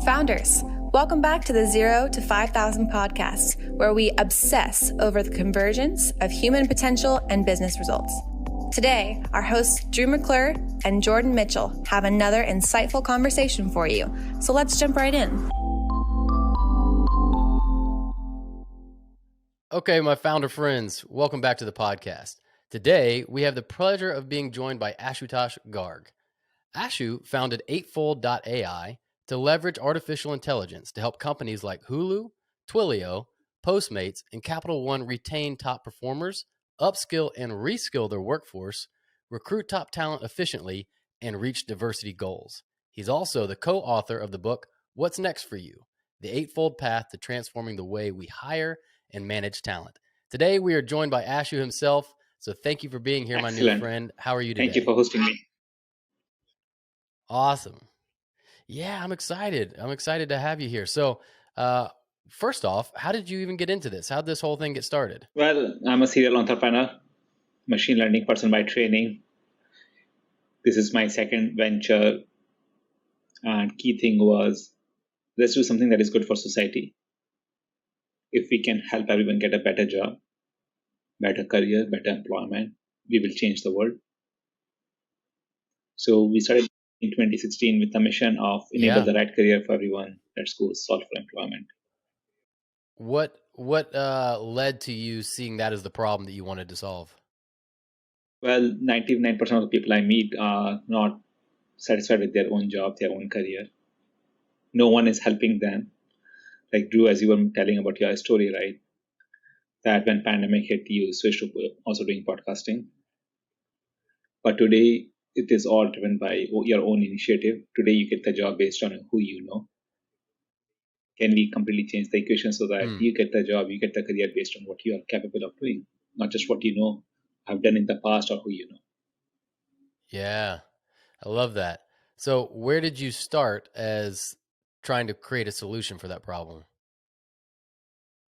Founders, welcome back to the 0 to 5,000 podcast, where we obsess over the convergence of human potential and business results. Today, our hosts Drew McClure and Jordan Mitchell have another insightful conversation for you. So let's jump right in. Okay, my founder friends, welcome back to the podcast. Today, we have the pleasure of being joined by Ashutosh Garg. Ashu founded Eightfold.ai to leverage artificial intelligence to help companies like Hulu, Twilio, Postmates, and Capital One retain top performers, upskill and reskill their workforce, recruit top talent efficiently, and reach diversity goals. He's also the co-author of the book, What's Next for You? The Eightfold Path to Transforming the Way We Hire and Manage Talent. Today, we are joined by Ashu himself. So thank you for being here, my new friend. How are you today? Thank you for hosting me. Awesome. Yeah, I'm excited. I'm excited to have you here. So first off, how did you even get into this? How did this whole thing get started? Well, I'm a serial entrepreneur, machine learning person by training. This is my second venture. And key thing was, let's do something that is good for society. If we can help everyone get a better job, better career, better employment, we will change the world. So we started in 2016 with the mission of enable the right career for everyone. Let's go solve for employment. What led to you seeing that as the problem that you wanted to solve? Well, 99% of the people I meet are not satisfied with their own job, their own career. No one is helping them. Like Drew, as you were telling about your story, right? That when pandemic hit, you switched to also doing podcasting. But today, it is all driven by your own initiative. Today, you get the job based on who you know. Can we completely change the equation so that you get the job, you get the career based on what you are capable of doing, not just what you know, have done in the past or who you know? Yeah, I love that. So where did you start as trying to create a solution for that problem?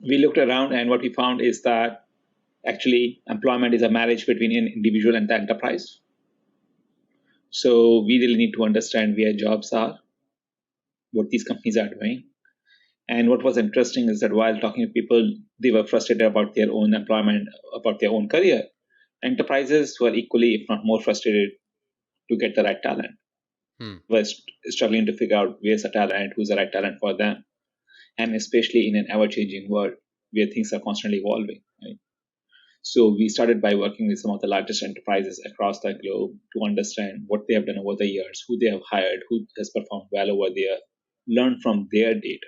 We looked around, and what we found is that actually employment is a marriage between an individual and the enterprise. So we really need to understand where jobs are, what these companies are doing. And what was interesting is that while talking to people, they were frustrated about their own employment, about their own career. Enterprises were equally, if not more, frustrated to get the right talent. Were struggling to figure out where's the talent, who's the right talent for them. And especially in an ever-changing world where things are constantly evolving. Right? So we started by working with some of the largest enterprises across the globe to understand what they have done over the years, who they have hired, who has performed well over there, learn from their data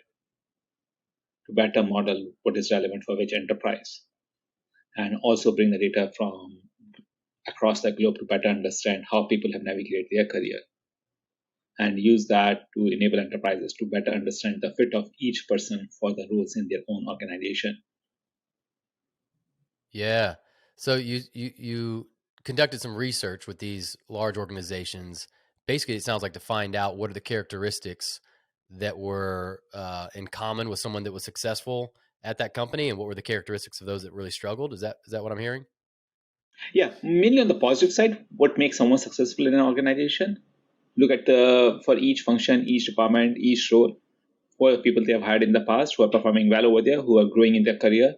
to better model what is relevant for which enterprise, and also bring the data from across the globe to better understand how people have navigated their career, and use that to enable enterprises to better understand the fit of each person for the roles in their own organization. Yeah. So you conducted some research with these large organizations. Basically, it sounds like to find out what are the characteristics that were in common with someone that was successful at that company, and what were the characteristics of those that really struggled. Is that what I'm hearing? Yeah, mainly on the positive side, what makes someone successful in an organization. Look at for each function, each department, each role, who are the people they have hired in the past, who are performing well over there, who are growing in their career,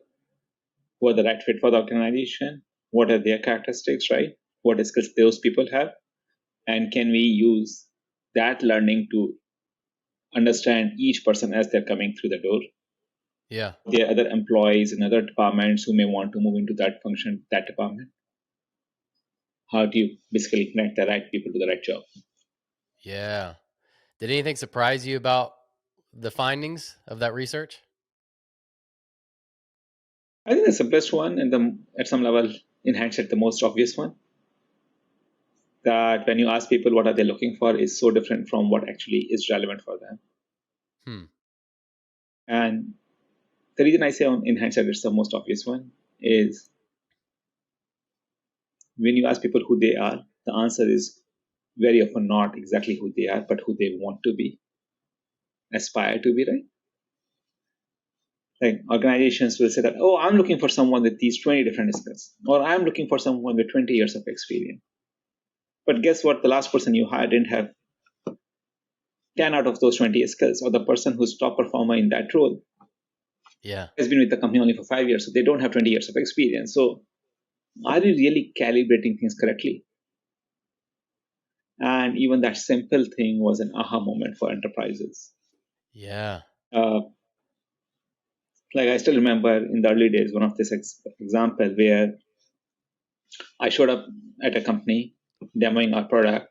who are the right fit for the organization, what are their characteristics, right? What skills those people have, and can we use that learning to understand each person as they're coming through the door? Yeah. There are other employees in other departments who may want to move into that function, that department. How do you basically connect the right people to the right job? Yeah. Did anything surprise you about the findings of that research? I think the simplest one, and at some level, in hindsight, the most obvious one, that when you ask people what are they looking for is so different from what actually is relevant for them. And the reason I say in hindsight it's the most obvious one is when you ask people who they are, the answer is very often not exactly who they are, but who they want to be, aspire to be, right? Like organizations will say that, oh, I'm looking for someone with these 20 different skills, or I'm looking for someone with 20 years of experience. But guess what? The last person you hired didn't have 10 out of those 20 skills, or the person who's top performer in that role has been with the company only for 5 years, so they don't have 20 years of experience. So are we really calibrating things correctly? And even that simple thing was an aha moment for enterprises. Yeah. Like I still remember in the early days, one of this example where I showed up at a company demoing our product,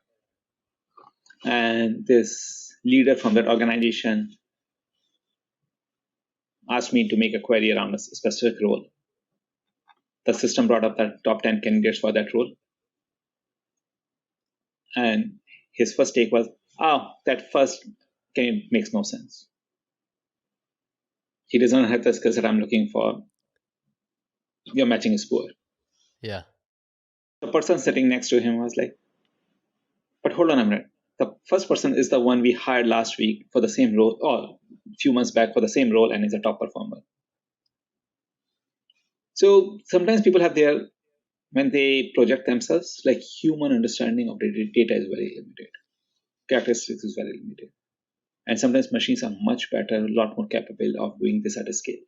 and this leader from that organization asked me to make a query around a specific role. The system brought up the top 10 candidates for that role. And his first take was, oh, that first candidate makes no sense. He doesn't have the skills that I'm looking for. Your matching is poor. Yeah. The person sitting next to him was like, but hold on a minute. The first person is the one we hired last week for the same role, or a few months back for the same role, and is a top performer. So sometimes people have their, when they project themselves, like human understanding of data is very limited. Characteristics is very limited. And sometimes machines are much better, a lot more capable of doing this at a scale.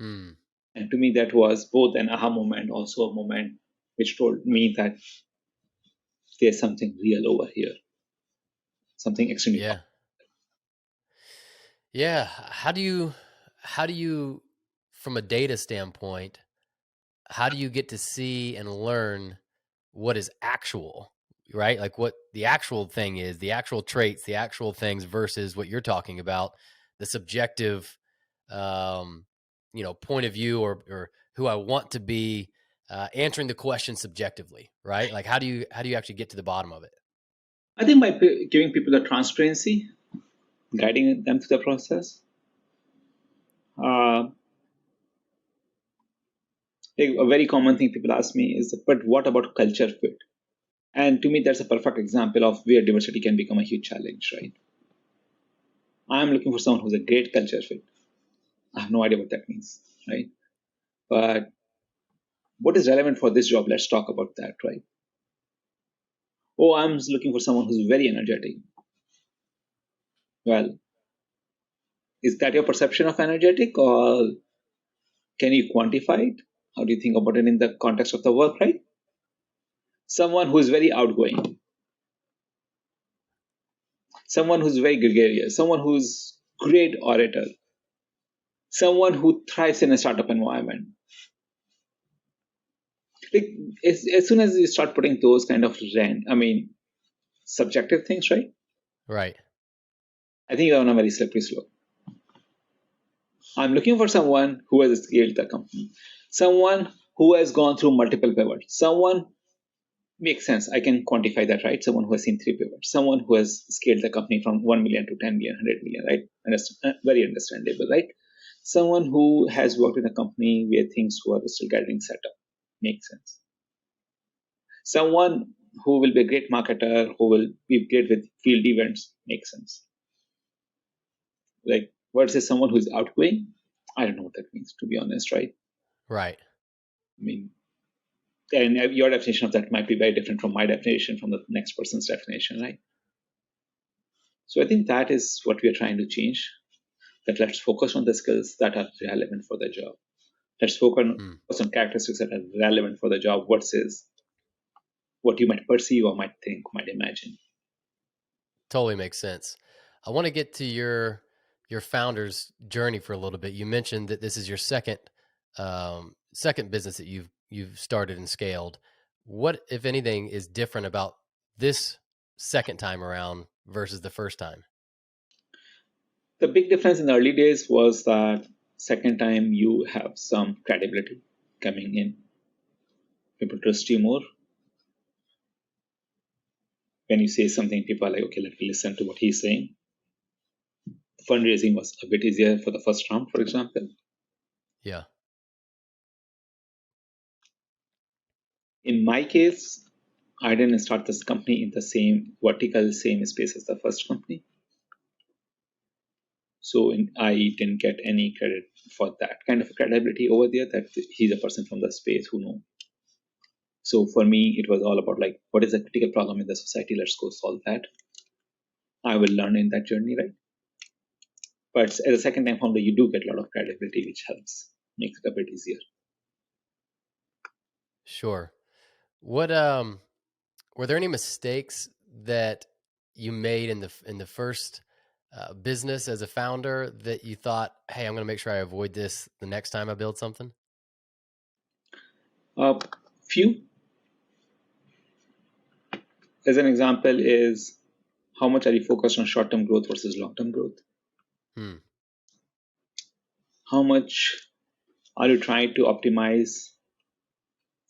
Hmm. And to me, that was both an aha moment, also a moment which told me that there's something real over here, something extremely Yeah. Yeah. How do you, from a data standpoint, how do you get to see and learn what is actual, right? Like what the actual thing is, the actual traits, the actual things versus what you're talking about, the subjective, um, point of view or who I want to be, answering the question subjectively, right? Like how do you actually get to the bottom of it? I think by giving people the transparency, guiding them through the process. A very common thing people ask me is, but what about culture fit? And to me, that's a perfect example of where diversity can become a huge challenge, right? I'm looking for someone who's a great culture fit. I have no idea what that means, right? But what is relevant for this job? Let's talk about that, right? Oh, I'm looking for someone who's very energetic. Well, is that your perception of energetic, or can you quantify it? How do you think about it in the context of the work, right? Someone who is very outgoing, someone who's very gregarious, someone who's great orator, someone who thrives in a startup environment. Like as soon as you start putting those kind of subjective things, right? Right. I think you're on a very slippery slope. I'm looking for someone who has scaled the company, someone who has gone through multiple pivots, someone makes sense. I can quantify that, right? Someone who has seen 3 pivots, someone who has scaled the company from 1 million to 10 million, 100 million, right? And that's very understandable, right? Someone who has worked in a company where things were still getting set up makes sense. Someone who will be a great marketer, who will be great with field events, makes sense. Like versus someone who's outgoing, I don't know what that means, to be honest, right? Right. I mean, and your definition of that might be very different from my definition, from the next person's definition, right? So I think that is what we are trying to change. That let's focus on the skills that are relevant for the job. Let's focus Hmm. on characteristics that are relevant for the job versus what you might perceive or might think, might imagine. Totally makes sense. I want to get to your founder's journey for a little bit. You mentioned that this is your second business that you've started and scaled. What, if anything, is different about this second time around versus the first time? The big difference in the early days was that second time you have some credibility coming in. People trust you more. When you say something, people are like, okay, let me listen to what he's saying. Fundraising was a bit easier for the first round, for example. Yeah. In my case, I didn't start this company in the same vertical, same space as the first company. So I didn't get any credit for that kind of credibility over there, that he's a person from the space who knows. So for me, it was all about like, what is the critical problem in the society? Let's go solve that. I will learn in that journey, right? But as a second time founder, you do get a lot of credibility, which helps, makes it a bit easier. Sure. What were there any mistakes that you made in the first business as a founder that you thought, hey, I'm going to make sure I avoid this the next time I build something? Few, as an example, is how much are you focused on short-term growth versus long-term growth? How much are you trying to optimize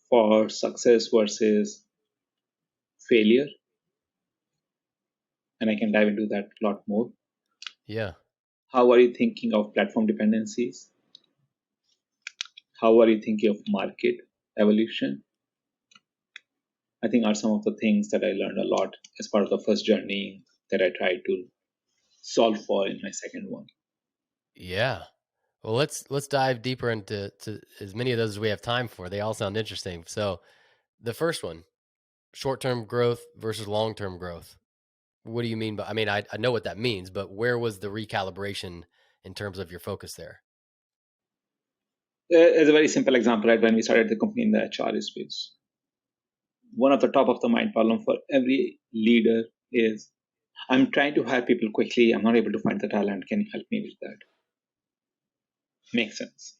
for success versus failure? And I can dive into that a lot more. Yeah. How are you thinking of platform dependencies? How are you thinking of market evolution? I think are some of the things that I learned a lot as part of the first journey that I tried to solve for in my second one. Yeah. Well, let's dive deeper into as many of those as we have time for. They all sound interesting. So, the first one, short-term growth versus long-term growth. What do you mean by, I mean, I know what that means, but where was the recalibration in terms of your focus there? As a very simple example, right, when we started the company in the HR space, one of the top of the mind problem for every leader is, I'm trying to hire people quickly. I'm not able to find the talent. Can you help me with that? Makes sense.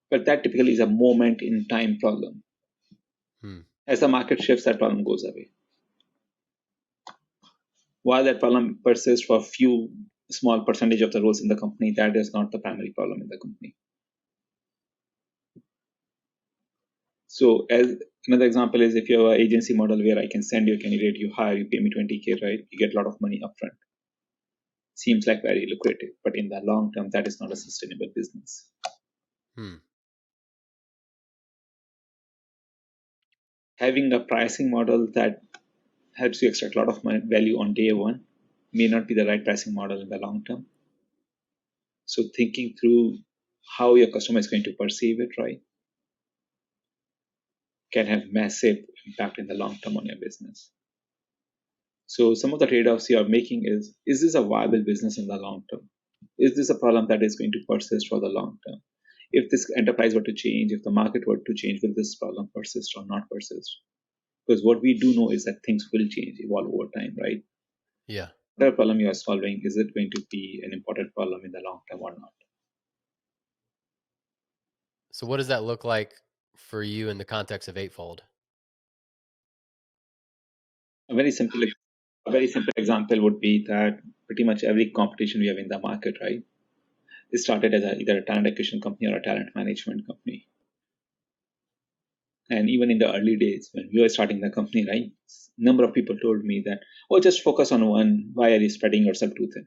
But that typically is a moment in time problem. As the market shifts, that problem goes away. While that problem persists for a few small percentage of the roles in the company, that is not the primary problem in the company. So as another example is, if you have an agency model where I can send you a candidate, you hire, you pay me 20K, right? You get a lot of money upfront. Seems like very lucrative, but in the long term, that is not a sustainable business. Having a pricing model that helps you extract a lot of value on day one may not be the right pricing model in the long term. So thinking through how your customer is going to perceive it, right, can have massive impact in the long term on your business. So some of the trade-offs you are making is this a viable business in the long term? Is this a problem that is going to persist for the long term? If this enterprise were to change, if the market were to change, will this problem persist or not persist? Because what we do know is that things will change, evolve over time, right? Yeah. Whatever problem you are solving, is it going to be an important problem in the long term or not? So what does that look like for you in the context of Eightfold? A very simple example would be that pretty much every competition we have in the market, right, it started as either a talent acquisition company or a talent management company. And even in the early days when we were starting the company, right, number of people told me that, oh, just focus on one. Why are you spreading yourself too thin?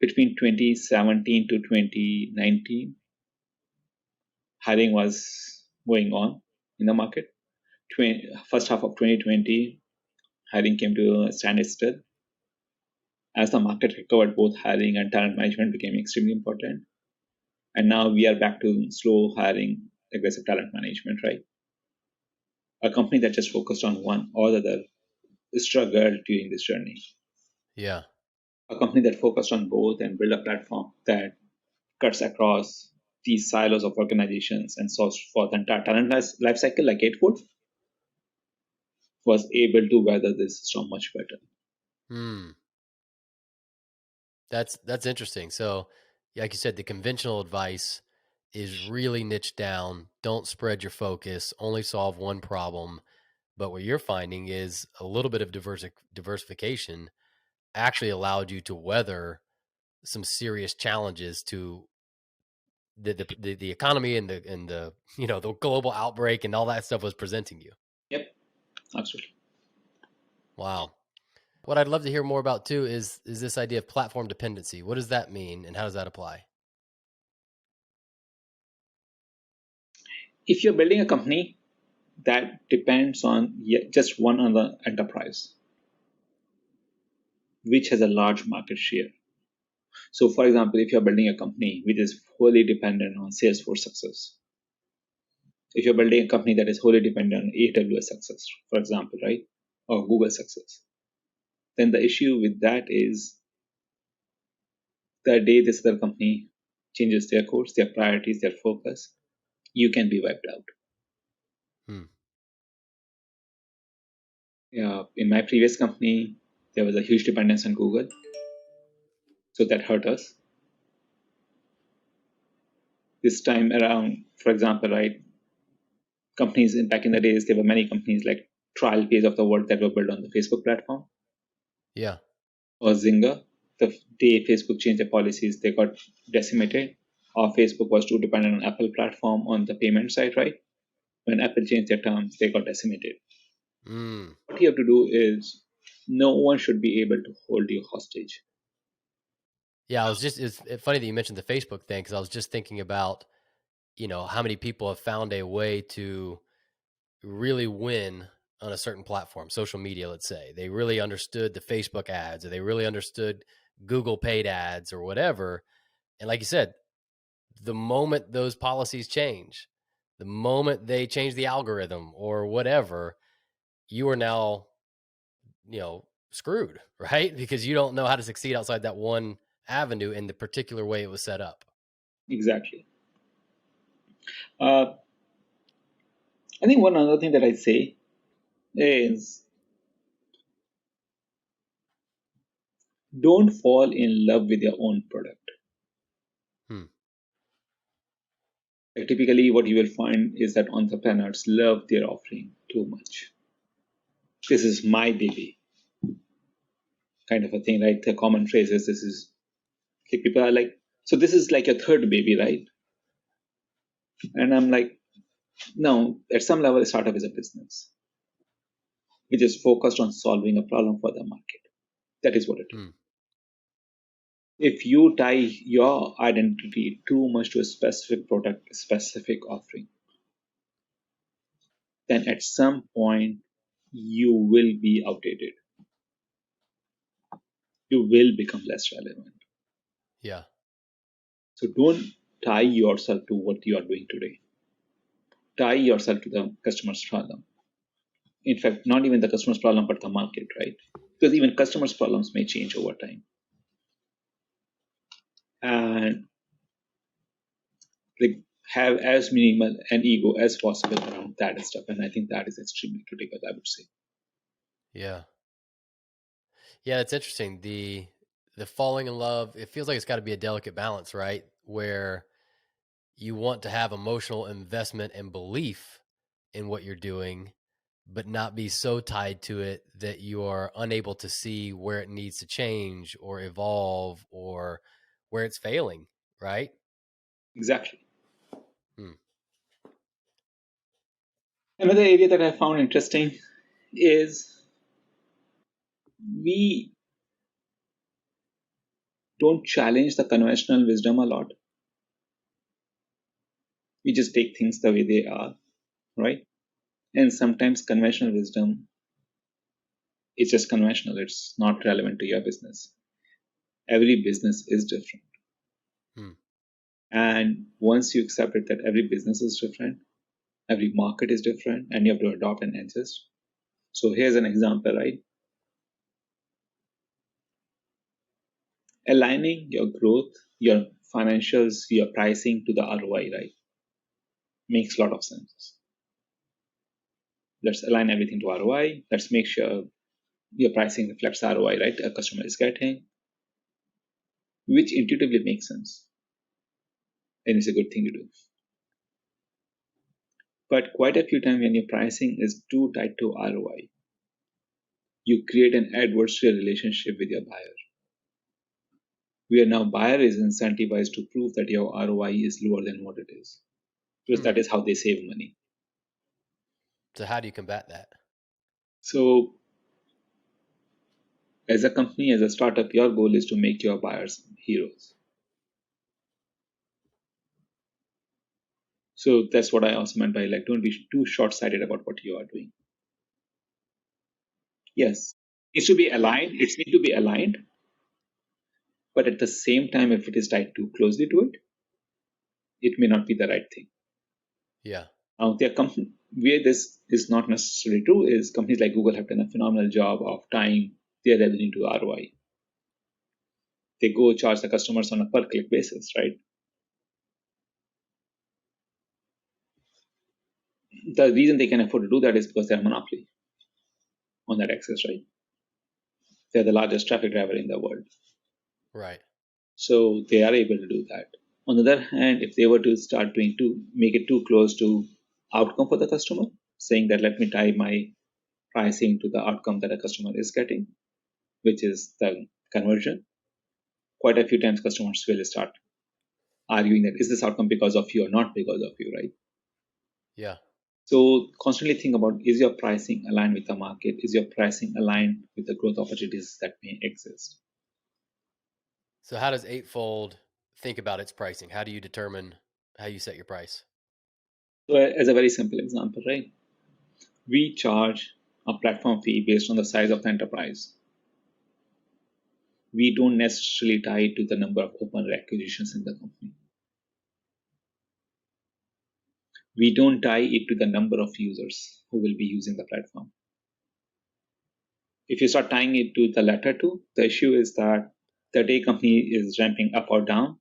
Between 2017 to 2019, hiring was going on in the market. First half of 2020, hiring came to a standstill. As the market recovered, both hiring and talent management became extremely important. And now we are back to slow hiring, aggressive talent management, right? A company that just focused on one or the other struggled during this journey. Yeah. A company that focused on both and build a platform that cuts across these silos of organizations and solves for the entire talent life cycle, like Eightfold, was able to weather this storm much better. That's interesting. So, like you said, the conventional advice is really niche down. Don't spread your focus. Only solve one problem. But what you're finding is a little bit of diversification actually allowed you to weather some serious challenges to the economy and the the global outbreak and all that stuff was presenting you. Yep, absolutely. Wow. What I'd love to hear more about too is this idea of platform dependency. What does that mean and how does that apply? If you're building a company that depends on just one other enterprise, which has a large market share. So, for example, if you're building a company which is fully dependent on Salesforce success, If you're building a company that is wholly dependent on AWS success, for example, right, or Google success, then the issue with that is the day this other company changes their course, their priorities, their focus, you can be wiped out. In my previous company, there was a huge dependence on Google, so that hurt us. This time around, for example, right, companies back in the days, there were many companies like Trial Page of the world that were built on the Facebook platform. Yeah. Or Zynga. The day Facebook changed their policies, they got decimated. Or Facebook was too dependent on Apple platform on the payment side, right? When Apple changed their terms, they got decimated. What you have to do is no one should be able to hold you hostage. Yeah, it's funny that you mentioned the Facebook thing, because I was just thinking about, how many people have found a way to really win on a certain platform, social media, let's say. They really understood the Facebook ads, or they really understood Google paid ads or whatever. And like you said, the moment those policies change, the moment they change the algorithm or whatever, you are now, screwed, right? Because you don't know how to succeed outside that one avenue in the particular way it was set up. Exactly. I think one other thing that I say is don't fall in love with your own product. Typically, what you will find is that entrepreneurs love their offering too much. This is my baby, kind of a thing, right? The common phrase is this is like people are like, so this is like your third baby, right? And I'm like, no, at some level, a startup is a business which is focused on solving a problem for the market. That is what it is. If you tie your identity too much to a specific product, a specific offering, then at some point you will be outdated. You will become less relevant. Yeah. So don't tie yourself to what you are doing today. Tie yourself to the customer's problem. In fact, not even the customer's problem, but the market, right? Because even customers' problems may change over time. And like have as minimal an ego as possible around that stuff. And I think that is extremely critical, I would say. Yeah. Yeah, it's interesting. The falling in love, it feels like it's got to be a delicate balance, right? Where you want to have emotional investment and belief in what you're doing, but not be so tied to it that you are unable to see where it needs to change or evolve or where it's failing, right? Exactly. Another area that I found interesting is we don't challenge the conventional wisdom a lot. We just take things the way they are, right? And sometimes conventional wisdom is just conventional. It's not relevant to your business. Every business is different. And once you accept it that every business is different, every market is different, and you have to adopt and adjust. So here's an example, right? Aligning your growth, your financials, your pricing to the ROI, right? Makes a lot of sense. Let's align everything to ROI. Let's make sure your pricing reflects ROI, right? A customer is getting, which intuitively makes sense. And it's a good thing to do. But quite a few times when your pricing is too tied to ROI, you create an adversarial relationship with your buyer. Where now buyer is incentivized to prove that your ROI is lower than what it is. Because that is how they save money. So how do you combat that? So as a company, as a startup, your goal is to make your buyers heroes. So that's what I also meant by like, don't be too short-sighted about what you are doing. Yes, it should be aligned. It needs to be aligned. But at the same time, if it is tied too closely to it, it may not be the right thing. Yeah. Their company, where this is not necessarily true is companies like Google have done a phenomenal job of tying their revenue to ROI. They go charge the customers on a per click basis, right? The reason they can afford to do that is because they're a monopoly on that access, right? They're the largest traffic driver in the world. Right. So they are able to do that. On the other hand, if they were to start make it too close to outcome for the customer, saying that let me tie my pricing to the outcome that a customer is getting, which is the conversion, quite a few times customers will start arguing that is this outcome because of you or not because of you, right? Yeah. So constantly think about, is your pricing aligned with the market? Is your pricing aligned with the growth opportunities that may exist? So how does Eightfold think about its pricing? How do you determine how you set your price? So as a very simple example, right? We charge a platform fee based on the size of the enterprise. We don't necessarily tie it to the number of open requisitions in the company. We don't tie it to the number of users who will be using the platform. If you start tying it to the latter two, the issue is that the day company is ramping up or down,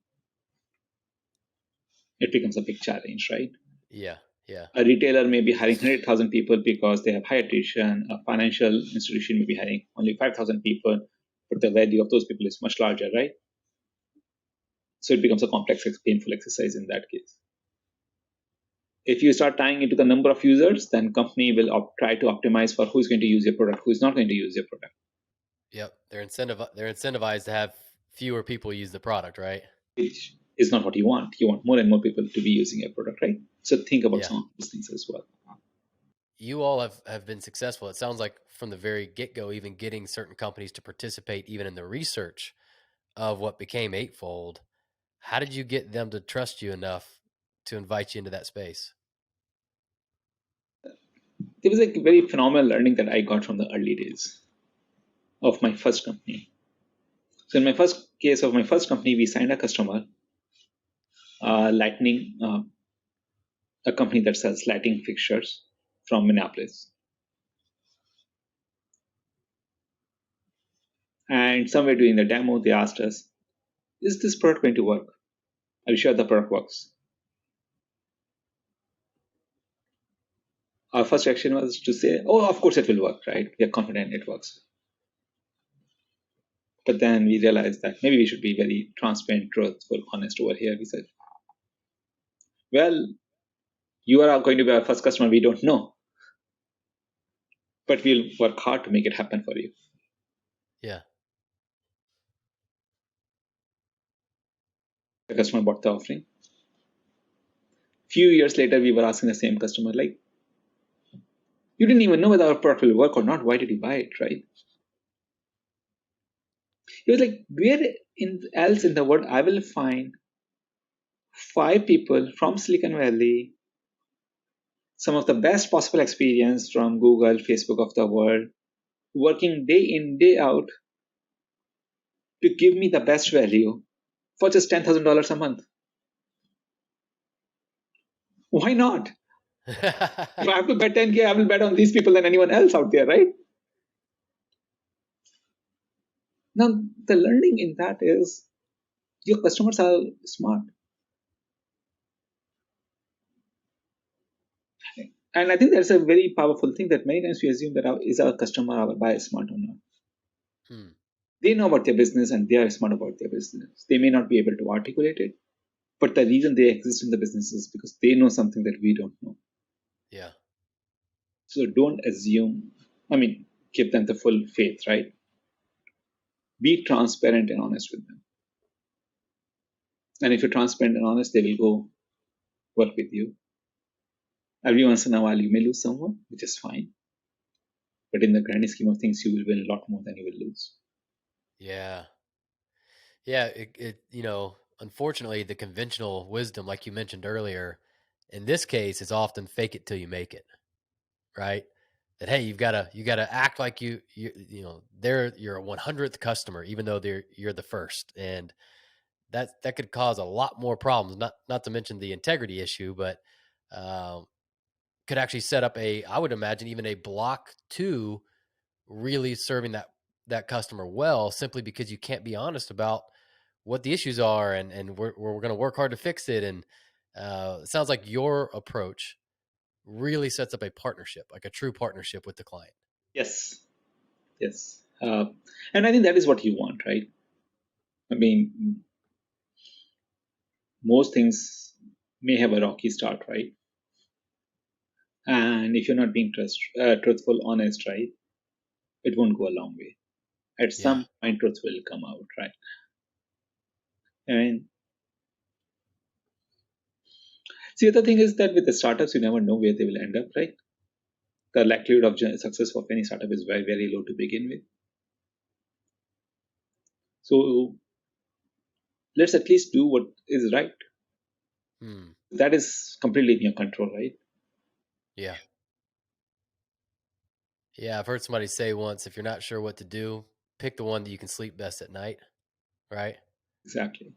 it becomes a big challenge, right? Yeah. Yeah. A retailer may be hiring 100,000 people because they have high attrition. A financial institution may be hiring only 5,000 people, but the value of those people is much larger, right? So it becomes a complex, painful exercise in that case. If you start tying into the number of users, then company will try to optimize for who's going to use your product, who's not going to use your product. Yep. They're incentivized to have fewer people use the product, right? Which is not what you want. You want more and more people to be using your product, right? So think about Yeah. some of those things as well. You all have been successful. It sounds like from the very get-go, even getting certain companies to participate even in the research of what became Eightfold. How did you get them to trust you enough to invite you into that space? There was a very phenomenal learning that I got from the early days of my first company. So in my first case of my first company, we signed a customer, Lightning, a company that sells lighting fixtures from Minneapolis. And somewhere during the demo, they asked us, is this product going to work? Are you sure the product works? Our first reaction was to say, oh, of course it will work, right? We are confident it works. But then we realized that maybe we should be very transparent, truthful, honest over here. We said, well, you are going to be our first customer. We don't know, but we'll work hard to make it happen for you. Yeah. The customer bought the offering. Few years later, we were asking the same customer, like, you didn't even know whether our product will work or not. Why did you buy it, right? He was like, where else in the world I will find 5 people from Silicon Valley, some of the best possible experience from Google, Facebook of the world, working day in, day out to give me the best value for just $10,000 a month. Why not? If I have to bet 10K, I will bet on these people than anyone else out there, right? Now, the learning in that is your customers are smart. And I think that's a very powerful thing that many times we assume that is our customer, our buyer smart or not. They know about their business and they are smart about their business. They may not be able to articulate it, but the reason they exist in the business is because they know something that we don't know. Yeah. So don't assume, give them the full faith, right? Be transparent and honest with them. And if you're transparent and honest, they will go work with you. Every once in a while, you may lose someone, which is fine. But in the grand scheme of things, you will win a lot more than you will lose. Yeah. Yeah. Unfortunately, the conventional wisdom, like you mentioned earlier, in this case, is often fake it till you make it, right? That, hey, you gotta act like you're your 100th customer, even though you're the first, and that could cause a lot more problems. Not to mention the integrity issue, but could actually set up I would imagine even a block to really serving that customer well, simply because you can't be honest about what the issues are, and we're going to work hard to fix it. And it sounds like your approach really sets up a partnership, like a true partnership with the client. Yes, yes. And I think that is what you want, right? I mean, most things may have a rocky start, right? And if you're not being truthful, honest, right, it won't go a long way. At Yeah. some point, truth will come out, right? And see, the other thing is that with the startups, you never know where they will end up, right? The likelihood of success of any startup is very, very low to begin with. So let's at least do what is right. That is completely in your control, right? Yeah. Yeah. I've heard somebody say once, if you're not sure what to do, pick the one that you can sleep best at night. Right. Exactly.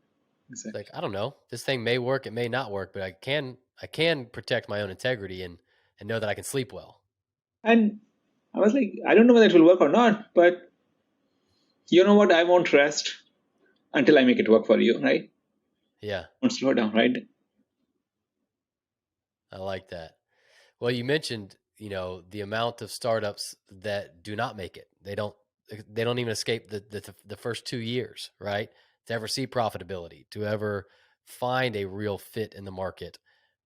It's like, I don't know, this thing may work, it may not work, but I can protect my own integrity and know that I can sleep well. And I was like, I don't know whether it will work or not, but you know what? I won't rest until I make it work for you, right? Yeah. Won't slow down, right? I like that. Well, you mentioned, the amount of startups that do not make it. They don't even escape the first 2 years, right? To ever see profitability, to ever find a real fit in the market.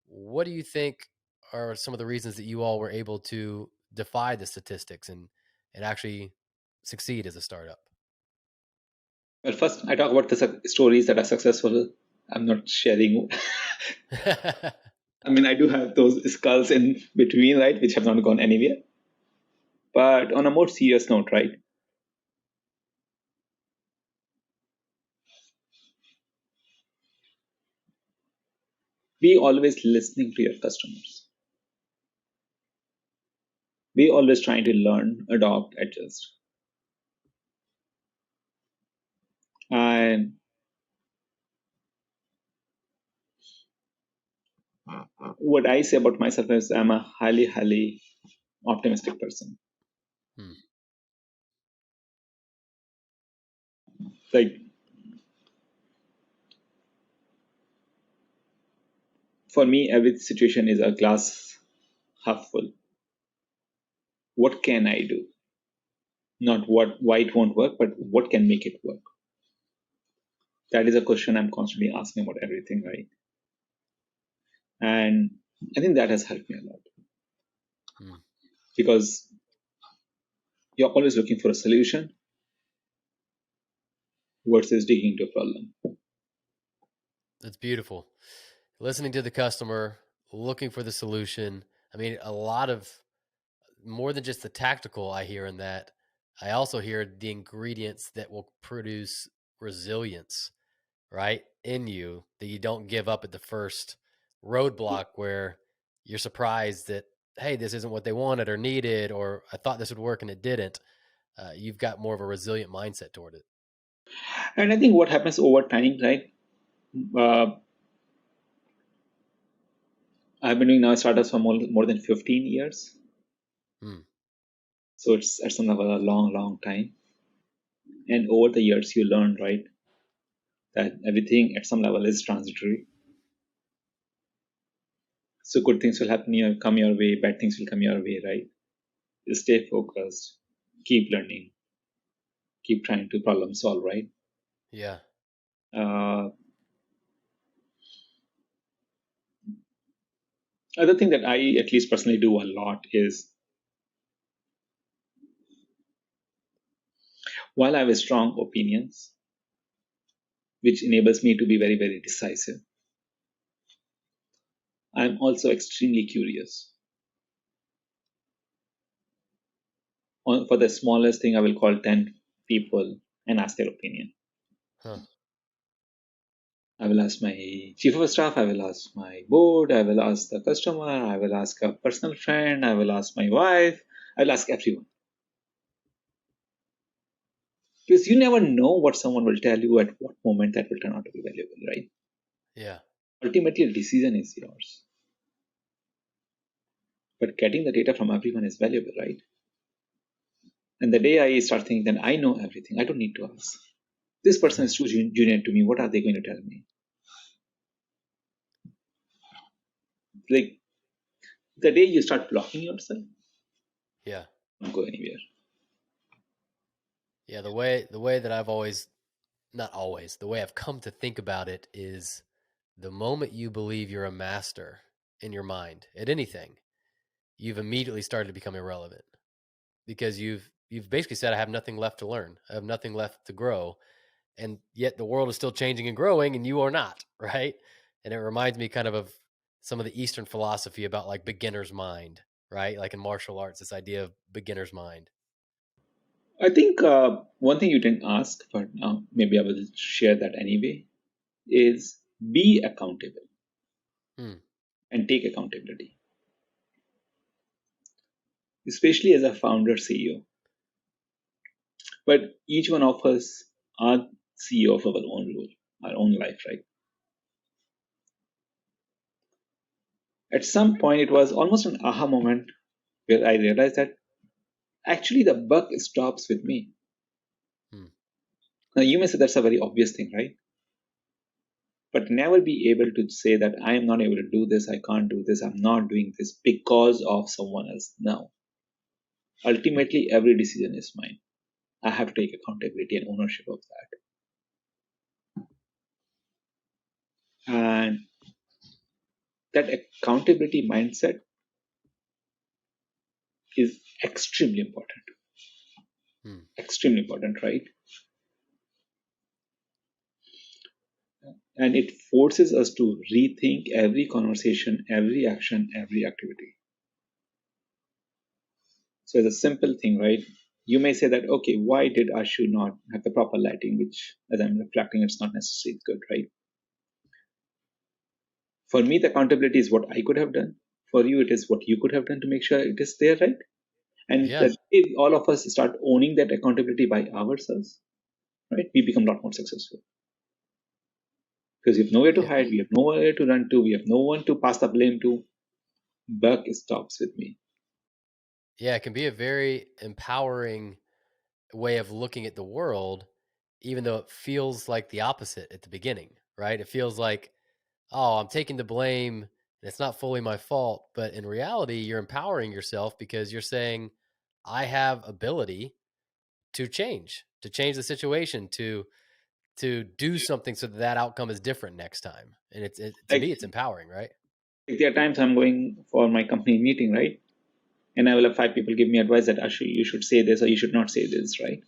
What do you think are some of the reasons that you all were able to defy the statistics and actually succeed as a startup? Well, first, I talk about the stories that are successful. I'm not sharing. I mean, I do have those skulls in between, right, which have not gone anywhere. But on a more serious note, right, be always listening to your customers. Be always trying to learn, adopt, adjust. And what I say about myself is I'm a highly, highly optimistic person. Like, for me, every situation is a glass half full. What can I do? Not why it won't work, but what can make it work? That is a question I'm constantly asking about everything, right? And I think that has helped me a lot. Because you're always looking for a solution versus digging into a problem. That's beautiful. Listening to the customer, looking for the solution. I mean, a lot of more than just the tactical I hear in that. I also hear the ingredients that will produce resilience, right, in you, that you don't give up at the first roadblock where you're surprised that, hey, this isn't what they wanted or needed, or I thought this would work and it didn't. You've got more of a resilient mindset toward it. And I think what happens over time, right? I've been doing now startups for more than 15 years. So it's at some level a long, long time. And over the years, you learn, right, that everything at some level is transitory. So good things will come your way, bad things will come your way, right? Just stay focused, keep learning, keep trying to problem solve, right? Yeah. Other thing that I at least personally do a lot is, while I have strong opinions, which enables me to be very, very decisive, I'm also extremely curious. For the smallest thing, I will call 10 people and ask their opinion. I will ask my chief of staff, I will ask my board, I will ask the customer, I will ask a personal friend, I will ask my wife, I will ask everyone. Because you never know what someone will tell you at what moment that will turn out to be valuable, right? Yeah. Ultimately, the decision is yours. But getting the data from everyone is valuable, right? And the day I start thinking, then I know everything. I don't need to ask. This person is too junior to me. What are they going to tell me? Like the day you start blocking yourself, Yeah. don't go anywhere. Yeah. The way that I've always, not always, the way I've come to think about it is the moment you believe you're a master in your mind at anything, you've immediately started to become irrelevant because you've basically said, I have nothing left to learn. I have nothing left to grow. And yet the world is still changing and growing and you are not, right? And it reminds me kind of some of the Eastern philosophy about like beginner's mind, right? Like in martial arts, this idea of beginner's mind. I think one thing you didn't ask, but maybe I will share that anyway, is be accountable and take accountability, especially as a founder CEO. But each one of us are CEO of our own role, our own life, right? At some point, it was almost an aha moment where I realized that actually the buck stops with me. Now, you may say that's a very obvious thing, right? But never be able to say that I am not able to do this, I can't do this, I'm not doing this because of someone else. No. Ultimately, every decision is mine. I have to take accountability and ownership of that. And that accountability mindset is extremely important. Extremely important, right? And it forces us to rethink every conversation, every action, every activity. So it's a simple thing, right? You may say that, okay, why did Ashu not have the proper lighting, which as I'm reflecting, it's not necessarily good, right? For me, the accountability is what I could have done. For you, it is what you could have done to make sure it is there, right? And if all of us start owning that accountability by ourselves, right, we become a lot more successful. Because we have nowhere to hide, we have nowhere to run to, we have no one to pass the blame to. Buck stops with me. Yeah, it can be a very empowering way of looking at the world, even though it feels like the opposite at the beginning, right? It feels like, oh, I'm taking the blame and it's not fully my fault. But in reality, you're empowering yourself because you're saying, I have ability to change the situation, to do something so that outcome is different next time. And to me, it's empowering, right? Like there are times I'm going for my company meeting, right? And I will have 5 people give me advice that Ashu, you should say this or you should not say this, right?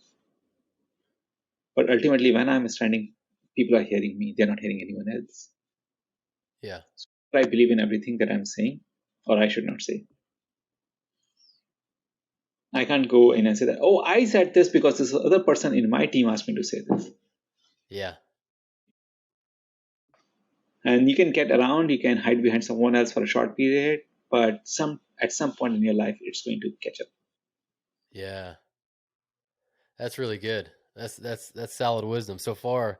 But ultimately, when I'm standing, people are hearing me. They're not hearing anyone else. Yeah. So I believe in everything that I'm saying, or I should not say. I can't go in and say that, oh, I said this because this other person in my team asked me to say this. Yeah. And you can get around, you can hide behind someone else for a short period, but at some point in your life, it's going to catch up. Yeah. That's really good. That's solid wisdom. So far,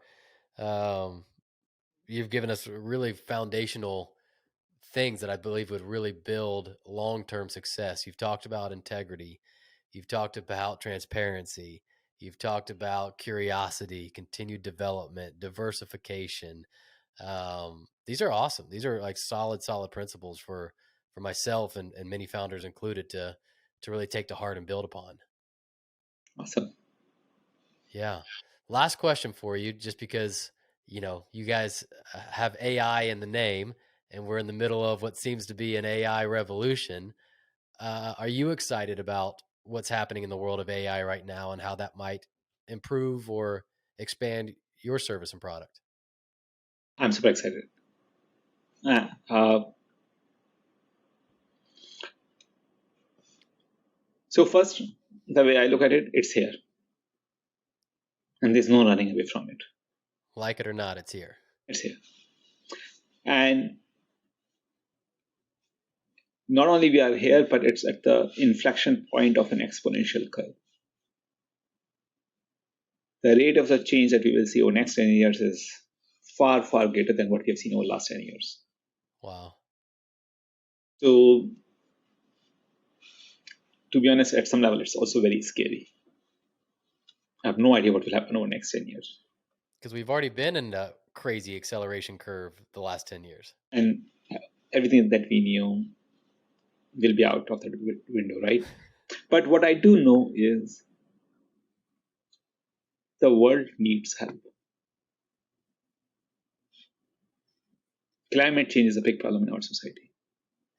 you've given us really foundational things that I believe would really build long-term success. You've talked about integrity. You've talked about transparency. You've talked about curiosity, continued development, diversification. These are awesome. These are like solid principles for myself and many founders included to really take to heart and build upon. Awesome. Yeah. Last question for you, just because, you guys have AI in the name and we're in the middle of what seems to be an AI revolution. Are you excited about what's happening in the world of AI right now and how that might improve or expand your service and product? I'm super excited. So first, the way I look at it, it's here. And there's no running away from it. Like it or not, it's here. It's here. And not only we are here, but it's at the inflection point of an exponential curve. The rate of the change that we will see over the next 10 years is far, far greater than what we have seen over the last 10 years. Wow. So to be honest, at some level, it's also very scary. I have no idea what will happen over the next 10 years. Because we've already been in a crazy acceleration curve the last 10 years. And everything that we knew will be out of the window, right? But what I do know is the world needs help. Climate change is a big problem in our society.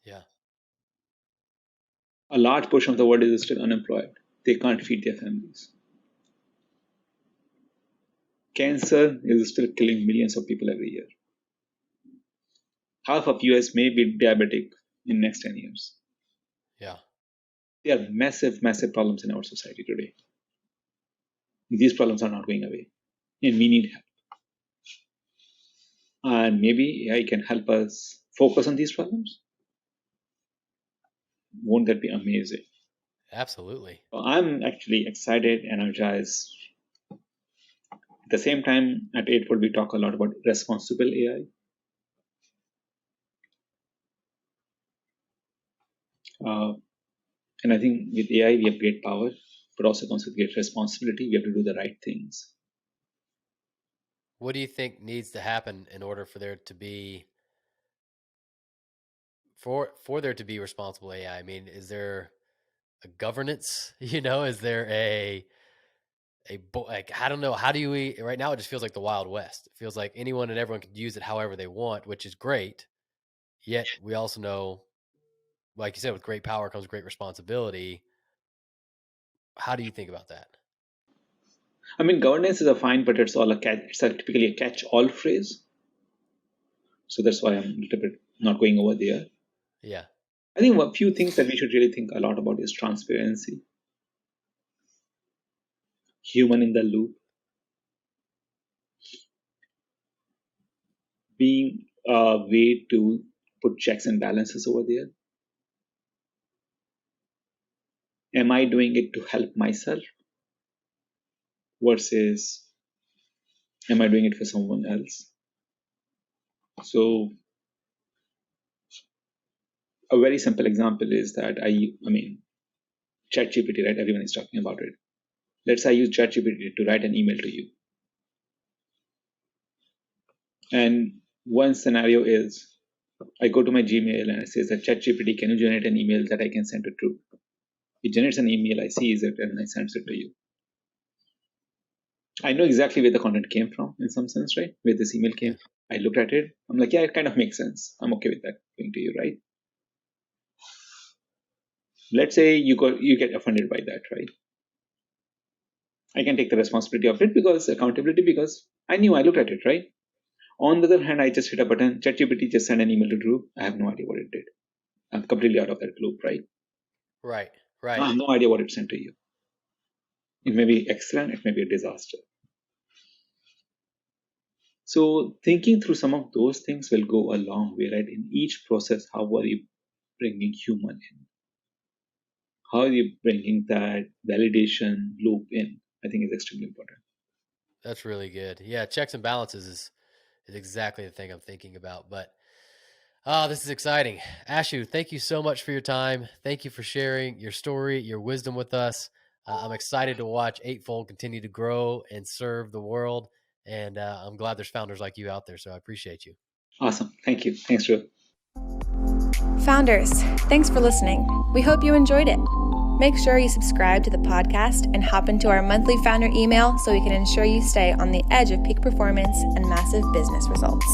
Yeah. A large portion of the world is still unemployed. They can't feed their families. Cancer is still killing millions of people every year. Half of US may be diabetic in the next 10 years. Yeah. There are massive, massive problems in our society today. These problems are not going away, and we need help. And maybe AI can help us focus on these problems. Won't that be amazing? Absolutely. I'm actually excited, energized. At the same time, at Eightfold, we talk a lot about responsible AI. And I think with AI, we have great power, but also comes with great responsibility. We have to do the right things. What do you think needs to happen in order for there to be for there to be responsible AI? I mean, is there a governance? Is there like, I don't know. How do we right now? It just feels like the Wild West. It feels like anyone and everyone could use it however they want, which is great. Yet we also know, like you said, with great power comes great responsibility. How do you think about that? I mean, governance is a fine, but it's typically a catch-all phrase. So that's why I'm a little bit not going over there. Yeah. I think a few things that we should really think a lot about is transparency, human in the loop, being a way to put checks and balances over there. Am I doing it to help myself versus am I doing it for someone else? So a very simple example is that ChatGPT, right? Everyone is talking about it. Let's say I use ChatGPT to write an email to you. And one scenario is I go to my Gmail and it says that ChatGPT, can you generate an email that I can send to Drew? It generates an email, I see it, and I send it to you. I know exactly where the content came from in some sense, right? Where this email came from. I looked at it. I'm like, yeah, it kind of makes sense. I'm okay with that going to you, right? Let's say you get offended by that, right? I can take the responsibility of it accountability because I looked at it, right? On the other hand, I just hit a button. ChatGPT just sent an email to Drew. I have no idea what it did. I'm completely out of that loop, right? Right. I have no idea what it sent to you. It may be excellent. It may be a disaster. So thinking through some of those things will go a long way, right? In each process, how are you bringing human in? How are you bringing that validation loop in? I think is extremely important. That's really good. Yeah, checks and balances is exactly the thing I'm thinking about. But this is exciting. Ashu, thank you so much for your time. Thank you for sharing your story, your wisdom with us. I'm excited to watch Eightfold continue to grow and serve the world. And I'm glad there's founders like you out there. So I appreciate you. Awesome. Thank you. Thanks, Drew. Founders, thanks for listening. We hope you enjoyed it. Make sure you subscribe to the podcast and hop into our monthly founder email so we can ensure you stay on the edge of peak performance and massive business results.